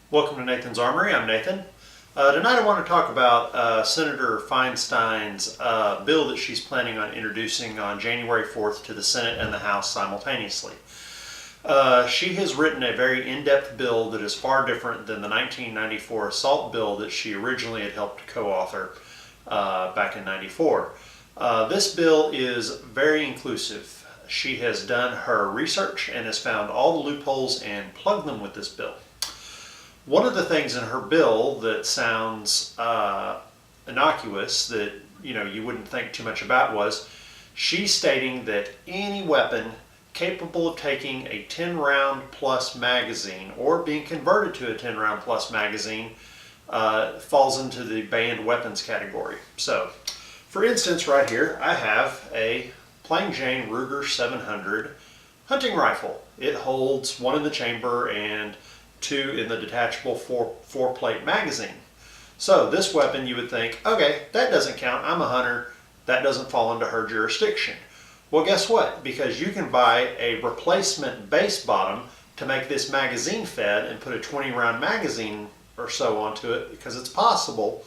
Welcome to Nathan's Armory. I'm Nathan. Tonight I want to talk about Senator Feinstein's bill that she's planning on introducing on January 4th to the Senate and the House simultaneously. She has written a very in-depth bill that is far different than the 1994 assault bill that she originally had helped co-author back in '94. This bill is very inclusive. She has done her research and has found all the loopholes and plugged them with this bill. One of the things in her bill that sounds innocuous, that you wouldn't think too much about, was she's stating that any weapon capable of taking a 10-round plus magazine or being converted to a 10-round plus magazine falls into the banned weapons category. So, for instance, right here I have a plain Jane Ruger 700 hunting rifle. It holds one in the chamber and two in the detachable four plate magazine. So this weapon, you would think, okay, that doesn't count, I'm a hunter, that doesn't fall into her jurisdiction. Well, guess what? Because you can buy a replacement base bottom to make this magazine fed and put a 20-round magazine or so onto it, because it's possible,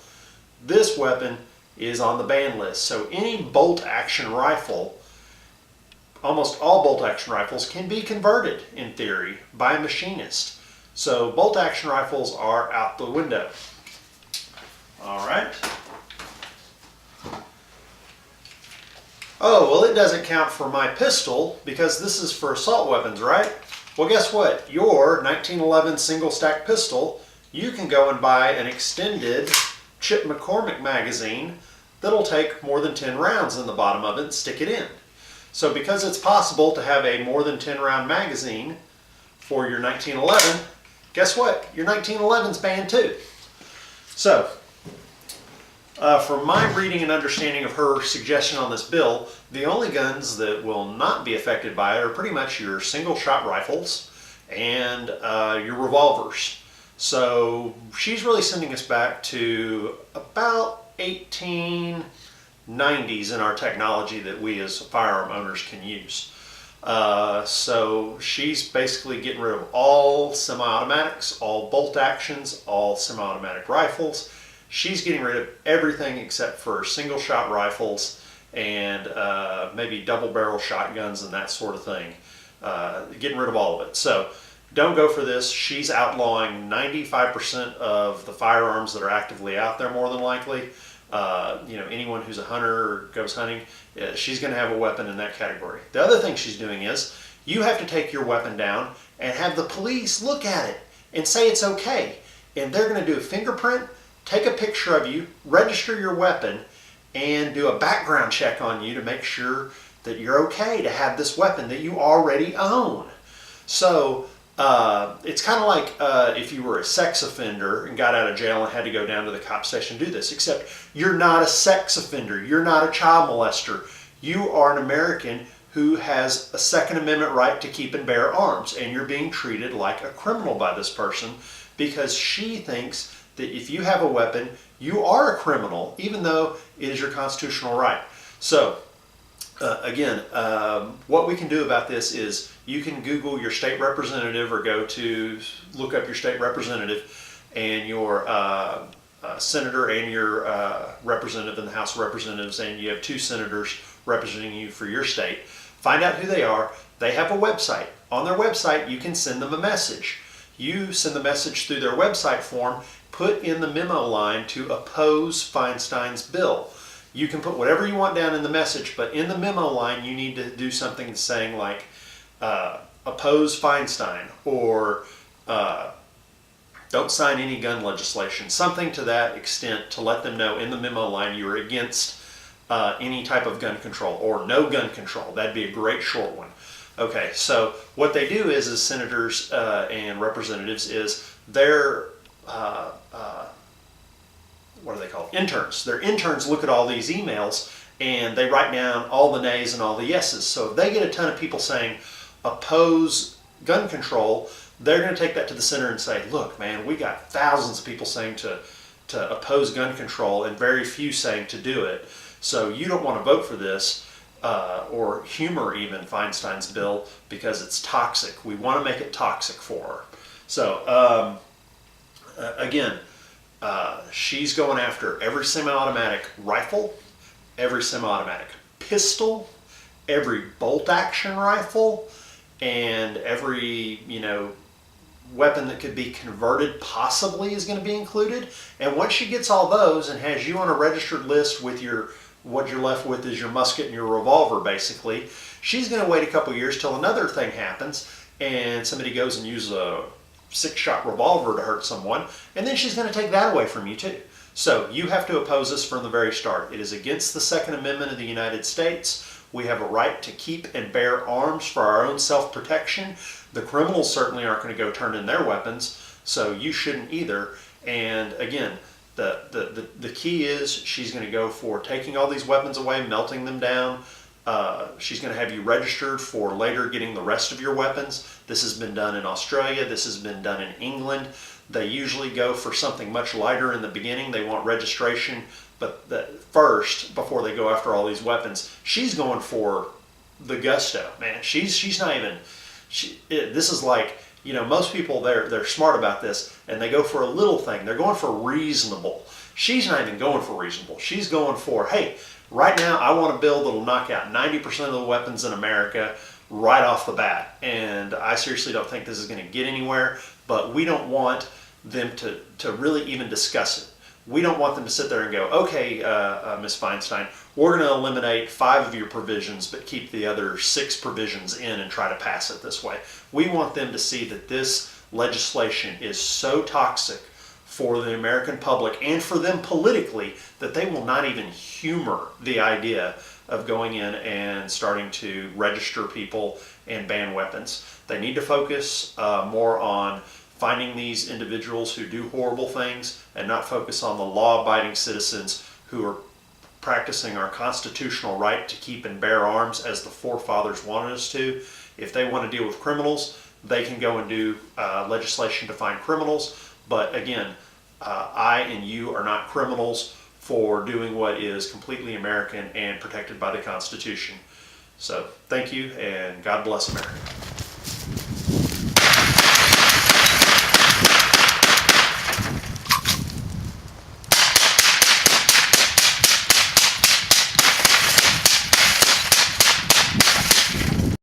this weapon is on the ban list. So any bolt action rifle, almost all bolt action rifles, can be converted in theory by a machinist. So bolt action rifles are out the window. All right. Oh, well, it doesn't count for my pistol because this is for assault weapons, right? Well, guess what? Your 1911 single stack pistol, you can go and buy an extended Chip McCormick magazine that'll take more than 10 rounds in the bottom of it and stick it in. So because it's possible to have a more than 10 round magazine for your 1911, guess what? Your 1911's banned too. So, from my reading and understanding of her suggestion on this bill, the only guns that will not be affected by it are pretty much your single shot rifles and your revolvers. So she's really sending us back to about 1890s in our technology that we as firearm owners can use. So she's basically getting rid of all semi-automatics, all bolt actions, all semi-automatic rifles. She's getting rid of everything except for single shot rifles and maybe double barrel shotguns and that sort of thing. Getting rid of all of it. So don't go for this. She's outlawing 95% of the firearms that are actively out there, more than likely. Anyone who's a hunter or goes hunting, she's going to have a weapon in that category. The other thing she's doing is you have to take your weapon down and have the police look at it and say it's okay. And they're going to do a fingerprint, take a picture of you, register your weapon, and do a background check on you to make sure that you're okay to have this weapon that you already own. So it's kind of like if you were a sex offender and got out of jail and had to go down to the cop station and do this, except you're not a sex offender, you're not a child molester, you are an American who has a Second Amendment right to keep and bear arms, and you're being treated like a criminal by this person because she thinks that if you have a weapon, you are a criminal, even though it is your constitutional right. So again, what we can do about this is you can Google your state representative or go to look up your state representative and your senator and your representative in the House of Representatives, and you have two senators representing you for your state. Find out who they are. They have a website. On their website, you can send them a message. You send the message through their website form, put in the memo line to oppose Feinstein's bill. You can put whatever you want down in the message, but in the memo line you need to do something saying like oppose Feinstein, or don't sign any gun legislation, something to that extent, to let them know in the memo line you are against any type of gun control, or no gun control. That'd be a great short one. Okay, so what they do is, as senators and representatives, is they're what are they called? Interns. Their interns look at all these emails and they write down all the nays and all the yeses. So if they get a ton of people saying oppose gun control, they're going to take that to the center and say, look, man, we got thousands of people saying to oppose gun control and very few saying to do it. So you don't want to vote for this or humor even Feinstein's bill because it's toxic. We want to make it toxic for her. So Again, she's going after every semi-automatic rifle, every semi-automatic pistol, every bolt-action rifle, and every, weapon that could be converted possibly is going to be included. And once she gets all those and has you on a registered list with what you're left with is your musket and your revolver, basically, she's going to wait a couple years till another thing happens and somebody goes and uses a 6-shot revolver to hurt someone, and then she's going to take that away from you too. So you have to oppose this from the very start. It is against the Second Amendment of the United States. We have a right to keep and bear arms for our own self-protection. The criminals certainly aren't going to go turn in their weapons, so you shouldn't either. And again, the key is she's going to go for taking all these weapons away, melting them down. She's going to have you registered for later getting the rest of your weapons. This has been done in Australia. This has been done in England. They usually go for something much lighter in the beginning. They want registration, but first, before they go after all these weapons, she's going for the gusto, man. She's not even. This is like, most people, they're smart about this, and they go for a little thing. They're going for reasonable. She's not even going for reasonable. She's going for, hey, right now I want a bill that'll knock out 90% of the weapons in America right off the bat. And I seriously don't think this is going to get anywhere, but we don't want them to really even discuss it. We don't want them to sit there and go, okay, Ms. Feinstein, we're going to eliminate 5 of your provisions but keep the other 6 provisions in and try to pass it this way. We want them to see that this legislation is so toxic for the American public and for them politically that they will not even humor the idea of going in and starting to register people and ban weapons. They need to focus more on finding these individuals who do horrible things and not focus on the law-abiding citizens who are practicing our constitutional right to keep and bear arms as the forefathers wanted us to. If they want to deal with criminals, they can go and do legislation to find criminals. But again, I and you are not criminals for doing what is completely American and protected by the Constitution. So thank you, and God bless America.